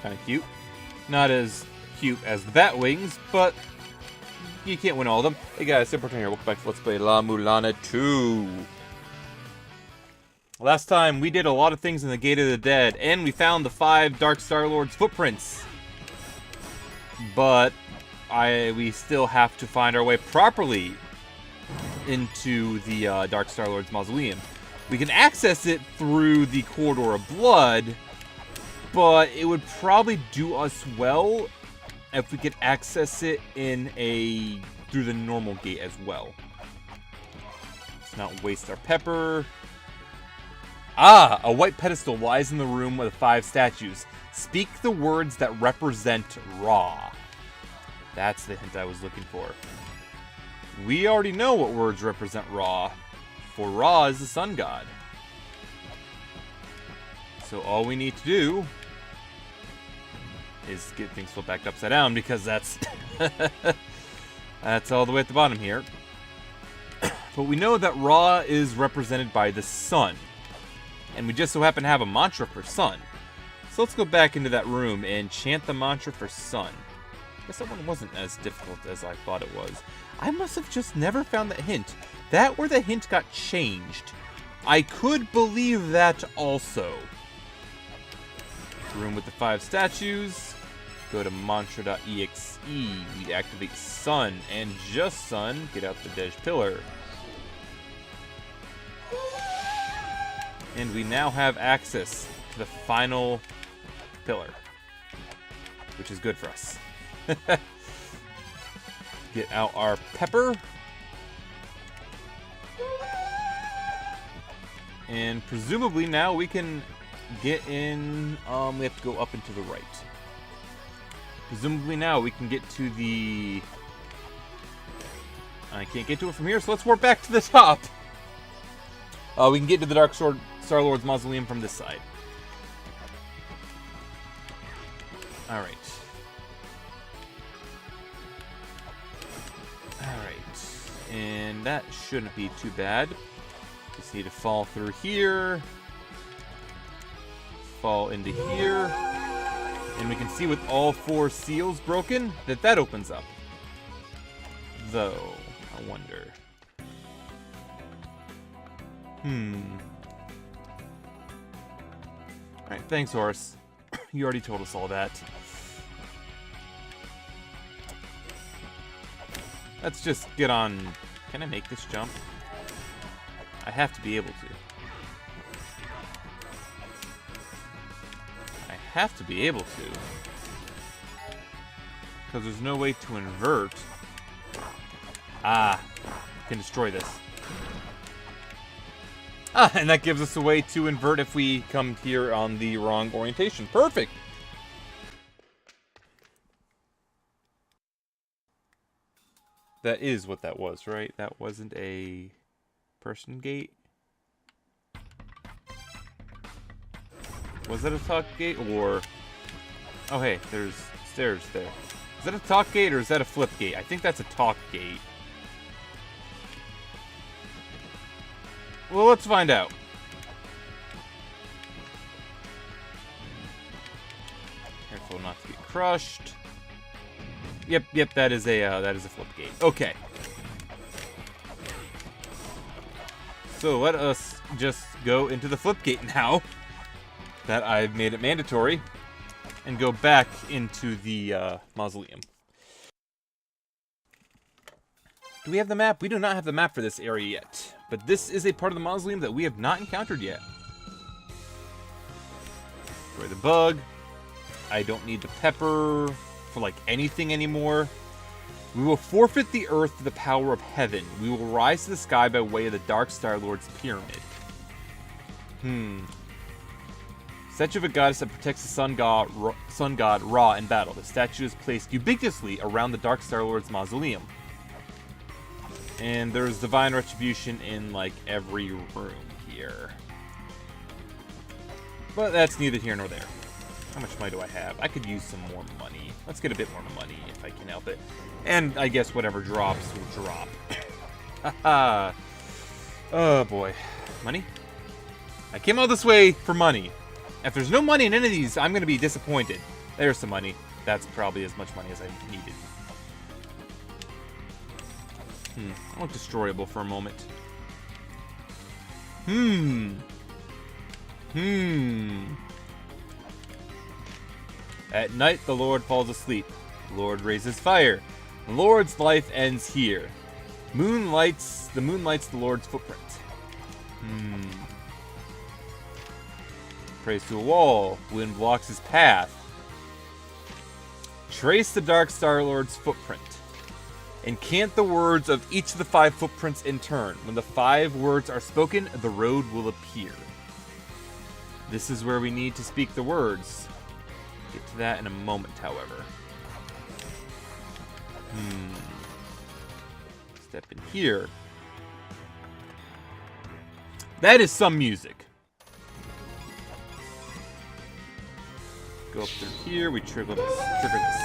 Kind of cute. Not as cute as the bat wings, but you can't win all of them. Hey guys, Super here. Welcome back to Let's Play La-Mulana 2. Last time, we did a lot of things in the Gate of the Dead, and we found the 5 Dark Star-Lord's footprints. But we still have to find our way properly into the Dark Star-Lord's mausoleum. We can access it through the Corridor of Blood, but it would probably do us well if we could access it through the normal gate as well. Let's not waste our pepper. Ah, a white pedestal lies in the room with the 5 statues. Speak the words that represent Ra. That's the hint I was looking for. We already know what words represent Ra, for Ra is the sun god. So all we need to do is get things flipped back upside down, because that's that's all the way at the bottom here. But we know that Ra is represented by the sun, and we just so happen to have a mantra for sun. So let's go back into that room and chant the mantra for sun. I guess that one wasn't as difficult as I thought it was. I must have just never found that hint. That where the hint got changed. I could believe that also. Room with the 5 statues. Go to mantra.exe. We activate sun, and just sun. Get out the Dej pillar. And we now have access to the final pillar, which is good for us. Get out our pepper. And presumably now we can get in, we have to go up and to the right. Presumably now we can get to the... I can't get to it from here, so let's warp back to the top. We can get to the Dark Star-Lord's mausoleum from this side. Alright. Alright. And that shouldn't be too bad. Just need to fall through here. Fall into here. And we can see with all 4 seals broken that opens up. Though, I wonder. Alright, thanks, Horse. You already told us all that. Let's just get on... Can I make this jump? I have to be able to. I have to be able to. Because there's no way to invert. Ah, can destroy this. Ah, and that gives us a way to invert if we come here on the wrong orientation. Perfect! That is what that was, right? That wasn't a person gate? Was that a talk gate, or... Oh, hey, there's stairs there. Is that a talk gate, or is that a flip gate? I think that's a talk gate. Well, let's find out. Careful not to get crushed. Yep, that is a flip gate. Okay. So let us just go into the flip gate now that I've made it mandatory, and go back into the mausoleum. Do we have the map? We do not have the map for this area yet, but this is a part of the mausoleum that we have not encountered yet. Destroy the bug. I don't need the pepper for like anything anymore. We will forfeit the earth to the power of heaven. We will rise to the sky by way of the Dark Star-Lord's pyramid. Statue of a goddess that protects the sun god Ra in battle. The statue is placed ubiquitously around the Dark Star-Lord's mausoleum. And there's divine retribution in like every room here. But that's neither here nor there. How much money do I have? I could use some more money. Let's get a bit more money if I can help it. And I guess whatever drops will drop. Haha. Oh boy. Money? I came all this way for money. If there's no money in any of these, I'm going to be disappointed. There's some money. That's probably as much money as I needed. I look destroyable for a moment. At night, the Lord falls asleep. The Lord raises fire. The Lord's life ends here. The moon lights the Lord's footprint. Prays to a wall. Wind blocks his path. Trace the Dark Star Lord's footprint. Incant the words of each of the 5 footprints in turn. When the 5 words are spoken, the road will appear. This is where we need to speak the words. Get to that in a moment, however. Step in here. That is some music. Go up through here. We trigger the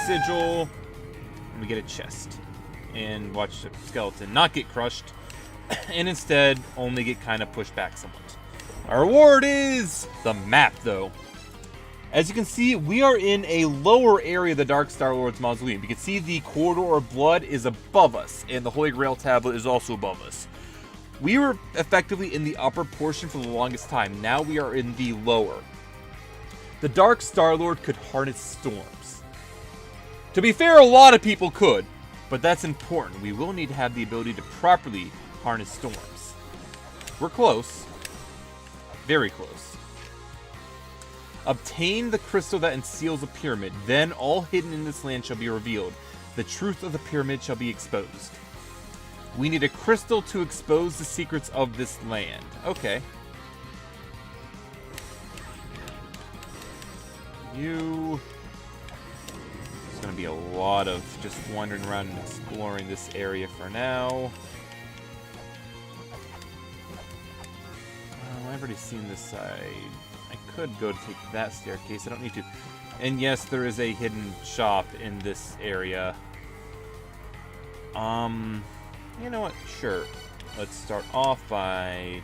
sigil. And we get a chest. And watch the skeleton not get crushed. And instead, only get kind of pushed back somewhat. Our reward is the map, though. As you can see, we are in a lower area of the Dark Star Lord's Mausoleum. You can see the Corridor of Blood is above us, and the Holy Grail Tablet is also above us. We were effectively in the upper portion for the longest time. Now we are in the lower. The Dark Star Lord could harness storms. To be fair, a lot of people could, but that's important. We will need to have the ability to properly harness storms. We're close. Very close. Obtain the crystal that unseals a pyramid. Then all hidden in this land shall be revealed. The truth of the pyramid shall be exposed. We need a crystal to expose the secrets of this land. Okay. There's going to be a lot of just wandering around and exploring this area for now. I've already seen this side. I could go to take that staircase. I don't need to. And yes, there is a hidden shop in this area. You know what? Sure. Let's start off by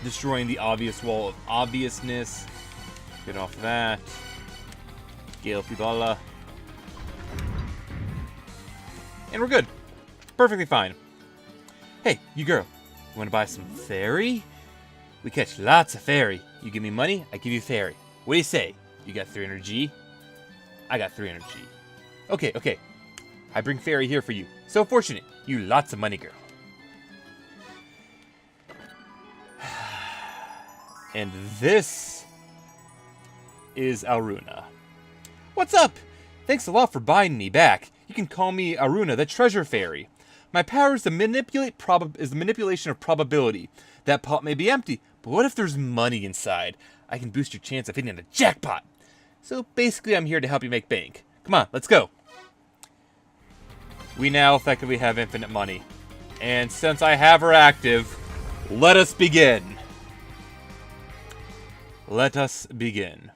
destroying the obvious wall of obviousness. Get off that. Gale Pibala. And we're good. Perfectly fine. Hey, you girl. You want to buy some fairy? We catch lots of fairy. You give me money, I give you fairy. What do you say? You got 300 G? I got 300 G. Okay. I bring fairy here for you. So fortunate. You lots of money, girl. And this is Aruna. What's up? Thanks a lot for buying me back. You can call me Aruna, the treasure fairy. My power is the manipulation of probability. That pot may be empty, but what if there's money inside? I can boost your chance of hitting a jackpot. So basically, I'm here to help you make bank. Come on, let's go. We now effectively have infinite money. And since I have her active, let us begin. Let us begin.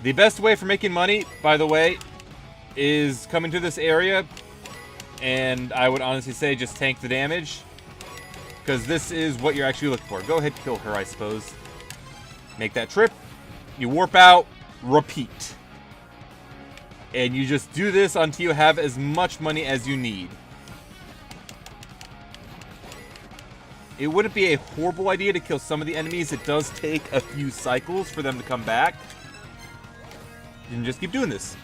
The best way for making money, by the way, is coming to this area. And I would honestly say just tank the damage. Because this is what you're actually looking for. Go ahead, kill her, I suppose. Make that trip. You warp out. Repeat. And you just do this until you have as much money as you need. It wouldn't be a horrible idea to kill some of the enemies. It does take a few cycles for them to come back. And just keep doing this.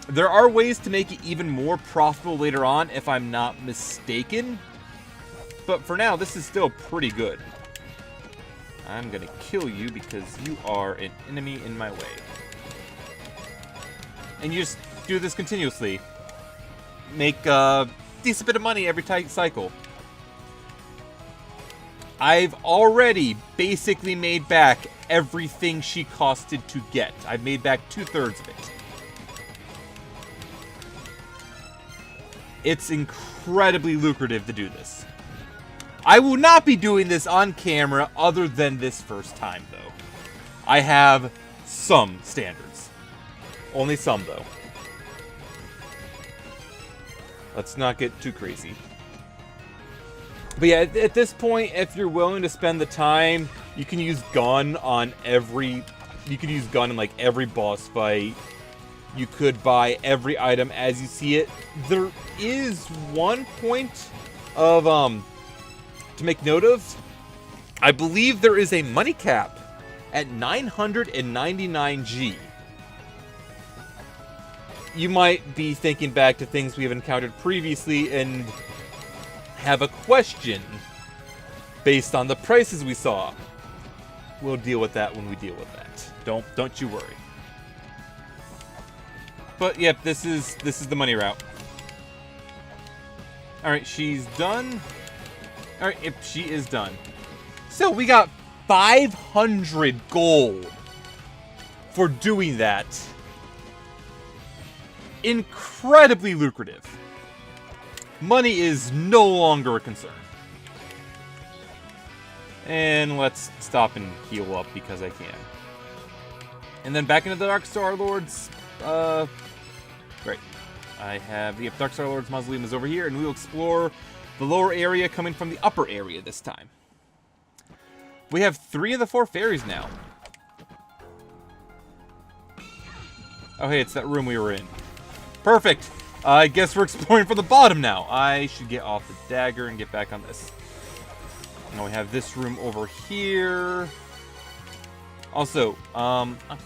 There are ways to make it even more profitable later on, if I'm not mistaken. But for now, this is still pretty good. I'm going to kill you because you are an enemy in my way. And you just do this continuously. Make a decent bit of money every cycle. I've already basically made back everything she costed to get. I've made back 2/3 of it. It's incredibly lucrative to do this. I will not be doing this on camera other than this first time, though. I have some standards. Only some, though. Let's not get too crazy. But yeah, at this point, if you're willing to spend the time, You can use gun on every... You can use gun in, like, every boss fight. You could buy every item as you see it. There is one point of, to make note of. I believe there is a money cap at 999G. You might be thinking back to things we have encountered previously and have a question based on the prices we saw. We'll deal with that when we deal with that. Don't you worry. But yep, this is the money route. All right, she's done. All right, if she is done. So we got 500 gold for doing that. Incredibly lucrative. Money is no longer a concern. And let's stop and heal up because I can. And then back into the Dark Star Lord's. Great. I have the Dark Star Lord's Mausoleum is over here, and we will explore the lower area coming from the upper area this time. We have 3 of the 4 fairies now. Oh, hey, it's that room we were in. Perfect. I guess we're exploring from the bottom now. I should get off the dagger and get back on this. Now we have this room over here. Also,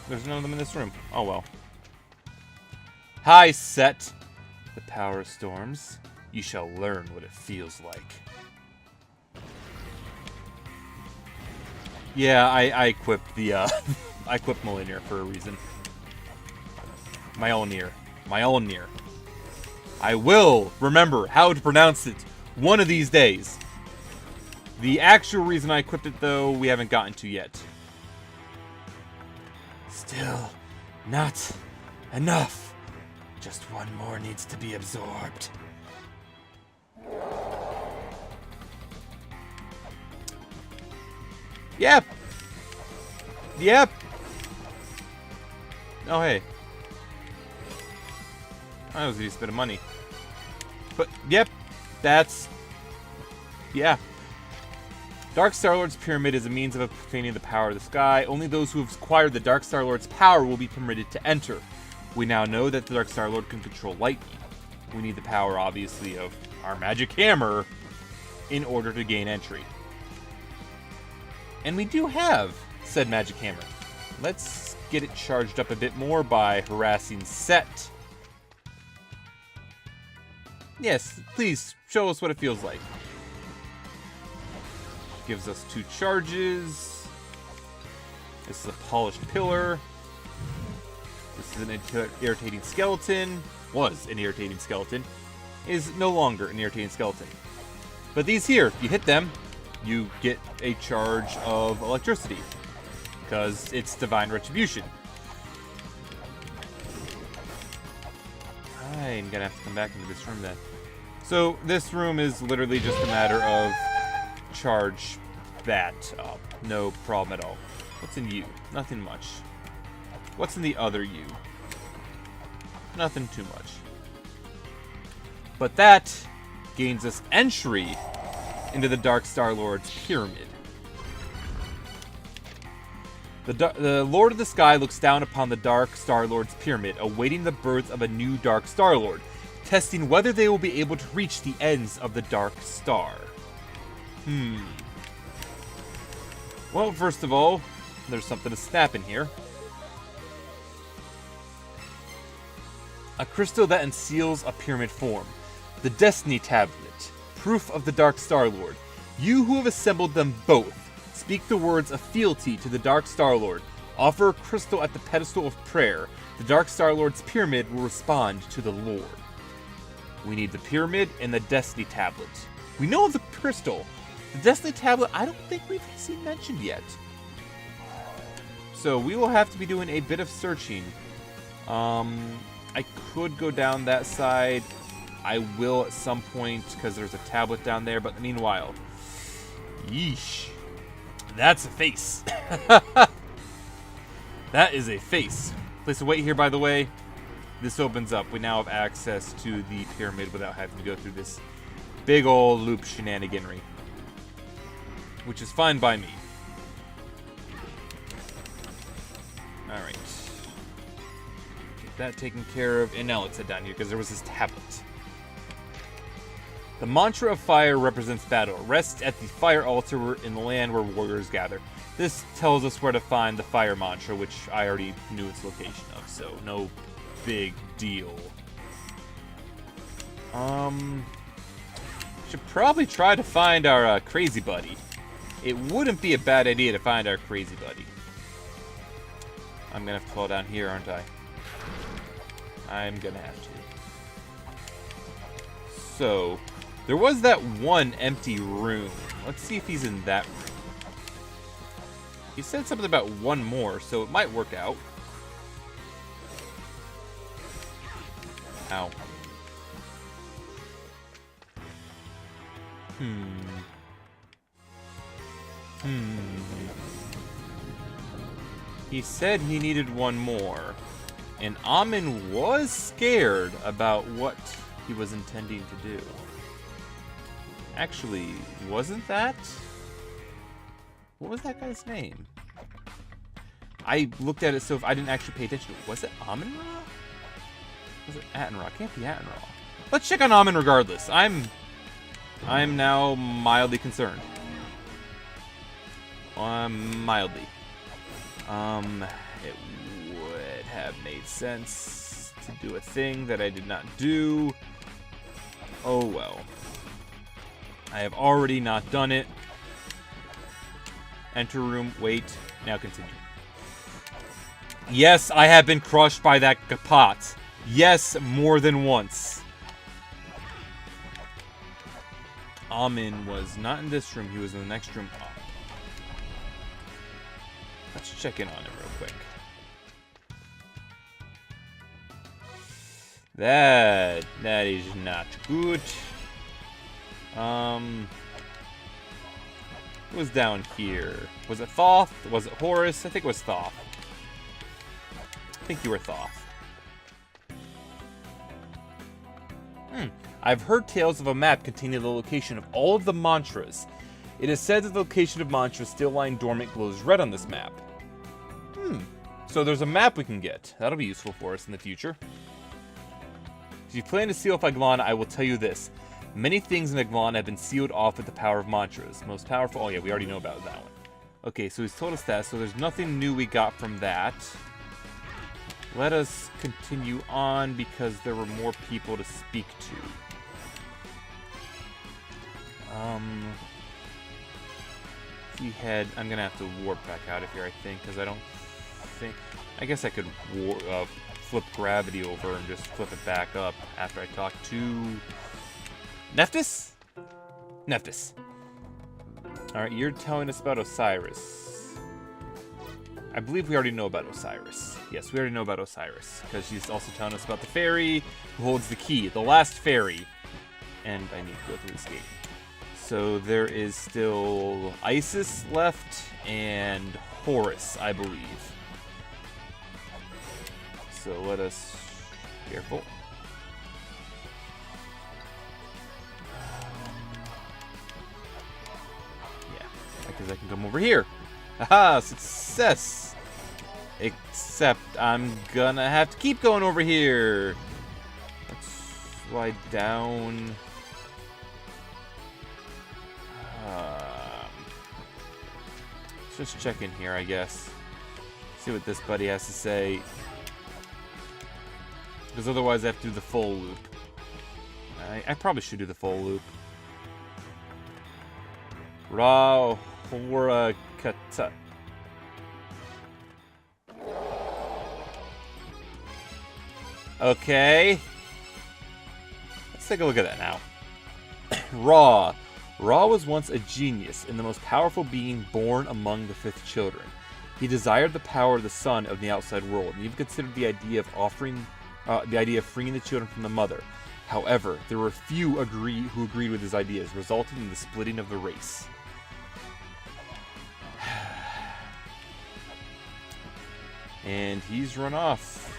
there's none of them in this room. Oh, well. Hi, Set. The power of storms. You shall learn what it feels like. Yeah, I equipped the, I equipped Mjolnir for a reason. Mjolnir. Mjolnir. I will remember how to pronounce it one of these days. The actual reason I equipped it, though, we haven't gotten to yet. Still not enough. Just one more needs to be absorbed. Yep. Yep. Oh, hey. That was a decent bit of money. But, yep. That's... Yeah. Dark Star-Lord's Pyramid is a means of obtaining the power of the sky. Only those who have acquired the Dark Star-Lord's power will be permitted to enter. We now know that the Dark Star-Lord can control lightning. We need the power, obviously, of our magic hammer in order to gain entry. And we do have said magic hammer. Let's get it charged up a bit more by harassing Set. Yes, please, show us what it feels like. Gives us 2 charges. This is a polished pillar. This is an irritating skeleton. Was an irritating skeleton. Is no longer an irritating skeleton. But these here, if you hit them, you get a charge of electricity. Because it's divine retribution. I'm gonna have to come back into this room then. So this room is literally just a matter of charge that up. No problem at all. What's in you? Nothing much. What's in the other you? Nothing too much. But that gains us entry into the Dark Star-Lord's pyramid. The Lord of the Sky looks down upon the Dark Star-Lord's pyramid, awaiting the birth of a new Dark Star-Lord, testing whether they will be able to reach the ends of the Dark Star. Well, first of all, there's something to snap in here. A crystal that unseals a pyramid form. The Destiny Tablet. Proof of the Dark Star-Lord. You who have assembled them both. Speak the words of fealty to the Dark Star-Lord. Offer a crystal at the pedestal of prayer. The Dark Star-Lord's pyramid will respond to the Lord. We need the pyramid and the Destiny Tablet. We know of the crystal. The Destiny Tablet, I don't think we've seen mentioned yet. So we will have to be doing a bit of searching. I could go down that side. I will at some point, because there's a tablet down there. But meanwhile, yeesh. That's a face. That is a face. Place to wait here, by the way. This opens up. We now have access to the pyramid without having to go through this big old loop shenaniganry. Which is fine by me. Alright. Get that taken care of. And now let's head down here, because there was this tablet. The mantra of fire represents battle. It rests at the fire altar in the land where warriors gather. This tells us where to find the fire mantra, which I already knew its location of, so no big deal. Should probably try to find our crazy buddy. It wouldn't be a bad idea to find our crazy buddy. I'm gonna have to fall down here, aren't I? I'm gonna have to. So, there was that one empty room. Let's see if he's in that room. He said something about one more, so it might work out. Ow. He said he needed one more. And Amin was scared about what he was intending to do. Actually, wasn't that? What was that guy's name? I looked at it, so if I didn't actually pay attention to it. Was it Amin-Ra? Was it Aten-Ra? Can't be Aten-Ra. Let's check on Amin regardless. I'm now mildly concerned. Mildly. It would have made sense to do a thing that I did not do. Oh well. I have already not done it. Enter room, wait, now continue. Yes, I have been crushed by that pot. Yes, more than once. Amin was not in this room, he was in the next room up. Let's check in on him real quick. That is not good. Who was down here? Was it Thoth? Was it Horus? I think it was Thoth. I think you were Thoth. I've heard tales of a map containing the location of all of the mantras. It is said that the location of mantras still lying dormant glows red on this map. So there's a map we can get. That'll be useful for us in the future. If you plan to seal off La-Mulana, I will tell you this. Many things in La-Mulana have been sealed off with the power of mantras. Most powerful... Oh yeah, we already know about that one. Okay, so he's told us that, so there's nothing new we got from that. Let us continue on, because there were more people to speak to. I'm gonna have to warp back out of here, I think, because I don't think... I guess I could flip gravity over and just flip it back up after I talk to... Nephthys? Nephthys. Alright, you're telling us about Osiris. I believe we already know about Osiris. Yes, we already know about Osiris, because she's also telling us about the fairy who holds the key, the last fairy. And I need to go through this gate. So there is still Isis left and Horus, I believe. So let us... Careful. Yeah, because I can come over here. Haha, success! Except I'm gonna have to keep going over here. Let's slide down. Let's just check in here, I guess. See what this buddy has to say. Because otherwise I have to do the full loop. I probably should do the full loop. Ra Hora Kata. Okay. Let's take a look at that now. Ra. Ra was once a genius and the most powerful being born among the fifth children. He desired the power of the sun of the outside world, and even considered the idea of freeing the children from the mother. However, there were few who agreed with his ideas, resulting in the splitting of the race. And he's run off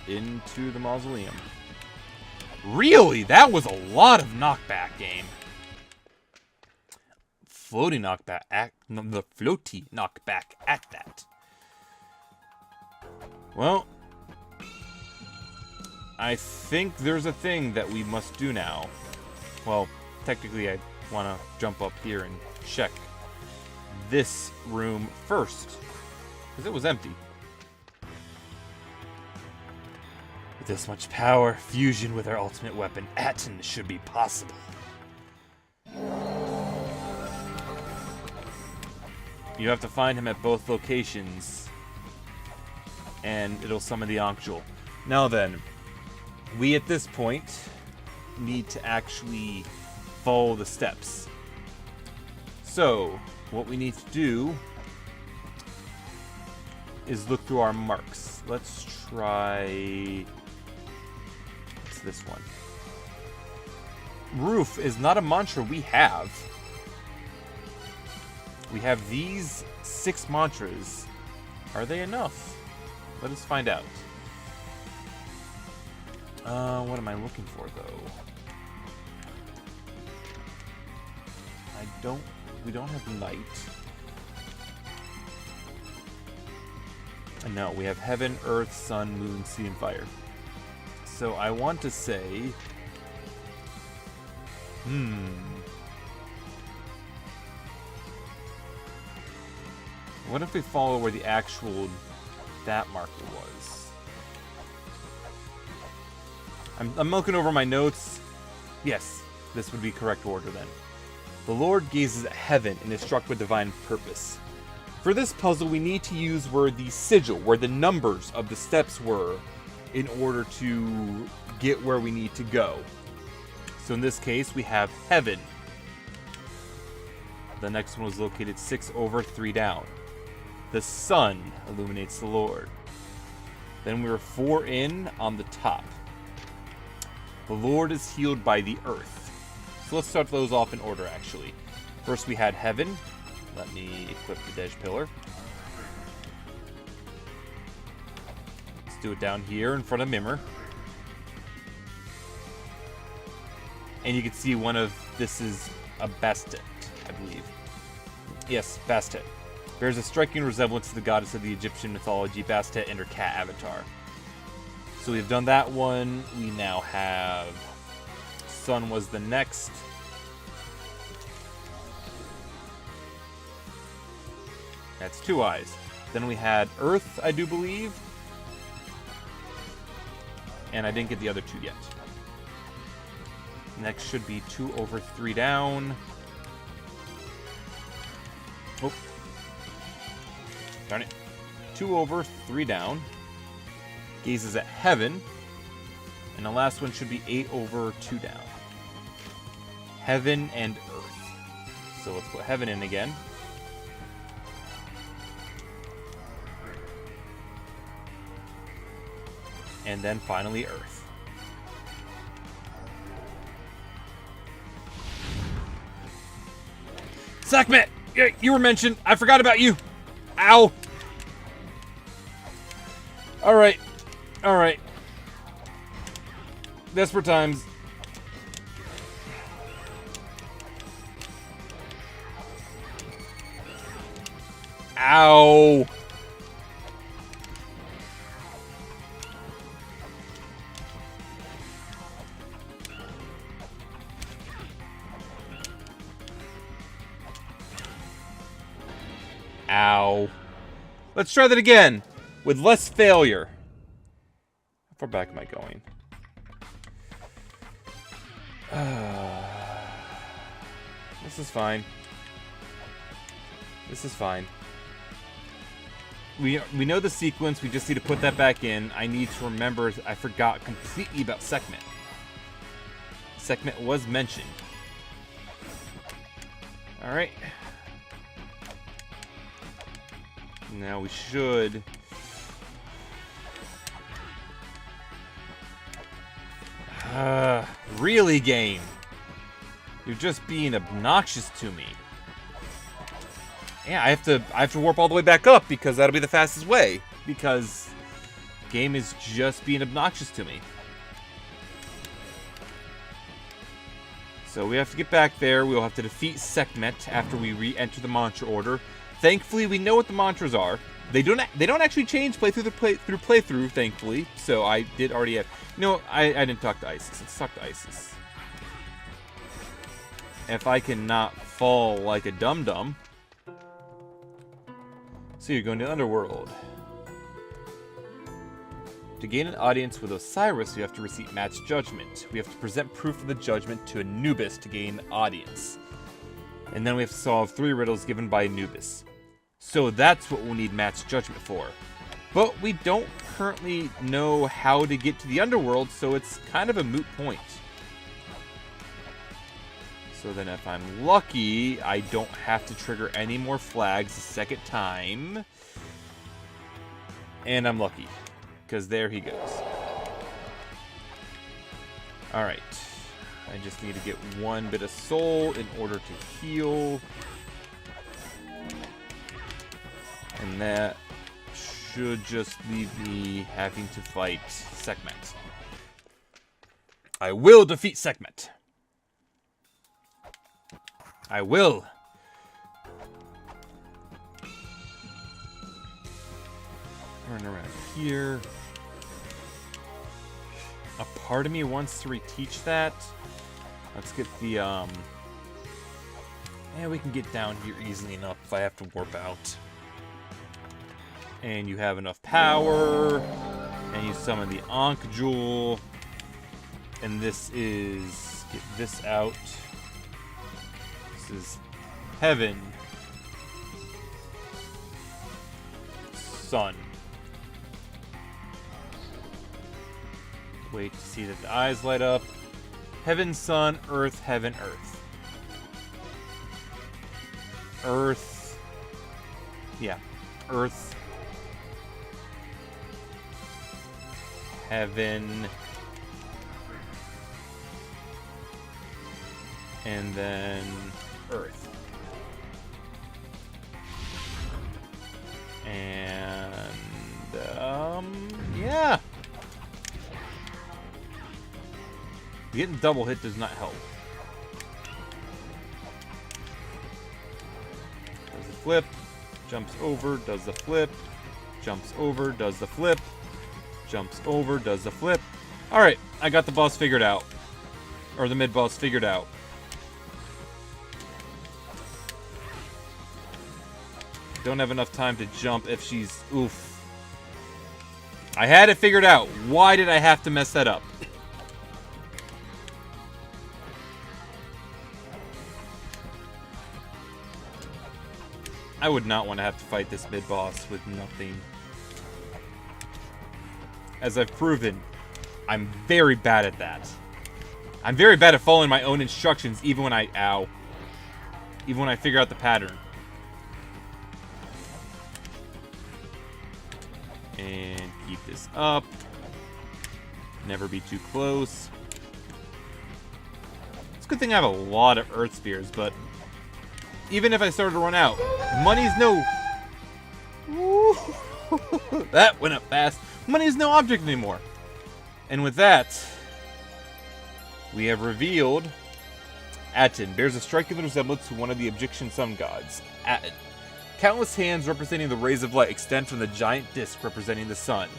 into the mausoleum. Really? That was a lot of knockback, game. Floaty knockback at the floaty knockback at that. Well, I think there's a thing that we must do now. Well, technically I want to jump up here and check this room first, because it was empty. With this much power, fusion with our ultimate weapon, Aten, should be possible. You have to find him at both locations, and it'll summon the Ankh-Jewel. Now then, we at this point need to actually follow the steps. So, what we need to do is look through our marks. Let's try... what's this one? Roof is not a mantra we have. We have these 6 mantras. Are they enough? Let us find out. What am I looking for, though? We don't have light. No, we have heaven, earth, sun, moon, sea, and fire. So I want to say... What if we follow where the actual... that marker was? I'm looking over my notes. Yes, this would be correct order then. The Lord gazes at heaven and is struck with divine purpose. For this puzzle, we need to use where the sigil, where the numbers of the steps were, in order to get where we need to go. So in this case, we have heaven. The next one was located 6 over, 3 down. The sun illuminates the Lord. Then we were 4 in on the top. The Lord is healed by the earth. So let's start those off in order, actually. First we had heaven. Let me equip the Dej Pillar. Let's do it down here in front of Mimir. And you can see one of this is a Bastet, I believe. Yes, Bastet. Bears a striking resemblance to the goddess of the Egyptian mythology, Bastet, and her cat avatar. So we've done that one. We now have... Sun was the next. That's 2 eyes. Then we had Earth, I do believe. And I didn't get the other 2 yet. Next should be 2 over, 3 down. Oh. Darn it. 2 over, 3 down. Gazes at heaven. And the last one should be 8 over, 2 down. Heaven and earth. So let's put heaven in again. And then finally earth. Sekhmet! You were mentioned. I forgot about you. Ow. Alright. Alright. Desperate times. Ow. Ow. Let's try that again with less failure. How far back am I going? This is fine. This is fine. We know the sequence. We just need to put that back in. I need to remember. I forgot completely about Sekhmet. Sekhmet was mentioned. All right. Now we should. Really, game? You're just being obnoxious to me. Yeah, I have to warp all the way back up because that'll be the fastest way. Because game is just being obnoxious to me. So we have to get back there. We'll have to defeat Sekhmet after we re-enter the mantra order. Thankfully, we know what the mantras are. They don't actually change playthrough, thankfully. So I did already have... I didn't talk to Isis. Let's talk to Isis. If I cannot fall like a dum-dum. So you're going to the Underworld. To gain an audience with Osiris, you have to receive match judgment. We have to present proof of the judgment to Anubis to gain audience. And then we have to solve 3 riddles given by Anubis. So that's what we'll need match judgment for. But we don't currently know how to get to the Underworld, so it's kind of a moot point. So then if I'm lucky, I don't have to trigger any more flags a second time. And I'm lucky, because there he goes. Alright. I just need to get 1 bit of soul in order to heal. And that should just leave me having to fight Sekhmet. I will defeat Sekhmet. I will. Turn around here. A part of me wants to reteach that. Let's get the, yeah, we can get down here easily enough if I have to warp out. And you have enough power. And you summon the Ankh Jewel. And this is... Get this out. This is heaven. Sun. Wait to see that the eyes light up. Heaven, sun, earth, heaven, earth. Earth. Yeah. Earth. Heaven. And then earth. And, yeah. Getting double hit does not help. Does the flip, jumps over, does the flip, jumps over, does the flip, jumps over, does the flip. Alright, I got the boss figured out. Or the mid-boss figured out. Don't have enough time to jump if she's... Oof. I had it figured out. Why did I have to mess that up? I would not want to have to fight this mid-boss with nothing. As I've proven, I'm very bad at that. I'm very bad at following my own instructions, even when I... Ow. Even when I figure out the pattern. And keep this up. Never be too close. It's a good thing I have a lot of Earth Spears, but... Even if I started to run out, money's no... That went up fast. Money is no object anymore. And with that, we have revealed Aten bears a striking resemblance to one of the Egyptian sun gods, Aten. Countless hands representing the rays of light extend from the giant disc representing the sun.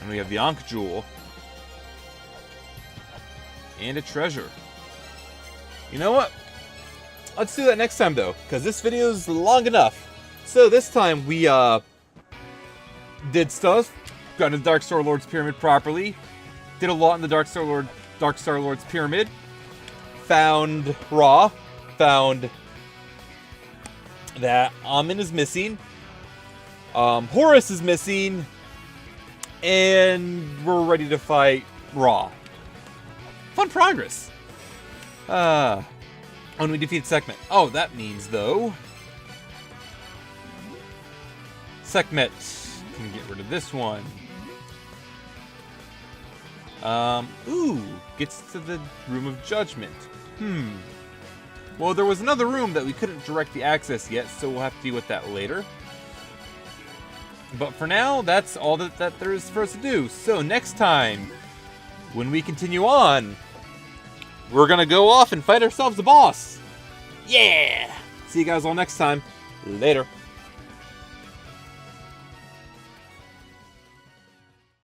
And we have the Ankh Jewel. And a treasure. You know what? Let's do that next time, though, because this video is long enough. So this time we did stuff, got into the Dark Star Lord's pyramid properly, did a lot in the Dark Star Lord's pyramid, found Ra, found that Amun is missing, Horus is missing, and we're ready to fight Ra. Fun progress. When we defeat Sekhmet. Oh, that means, though, Sekhmet can get rid of this one. Ooh, gets to the Room of Judgment. Well, there was another room that we couldn't directly access yet, so we'll have to deal with that later. But for now, that's all that there is for us to do. So next time, when we continue on, we're gonna go off and fight ourselves a boss. Yeah! See you guys all next time. Later.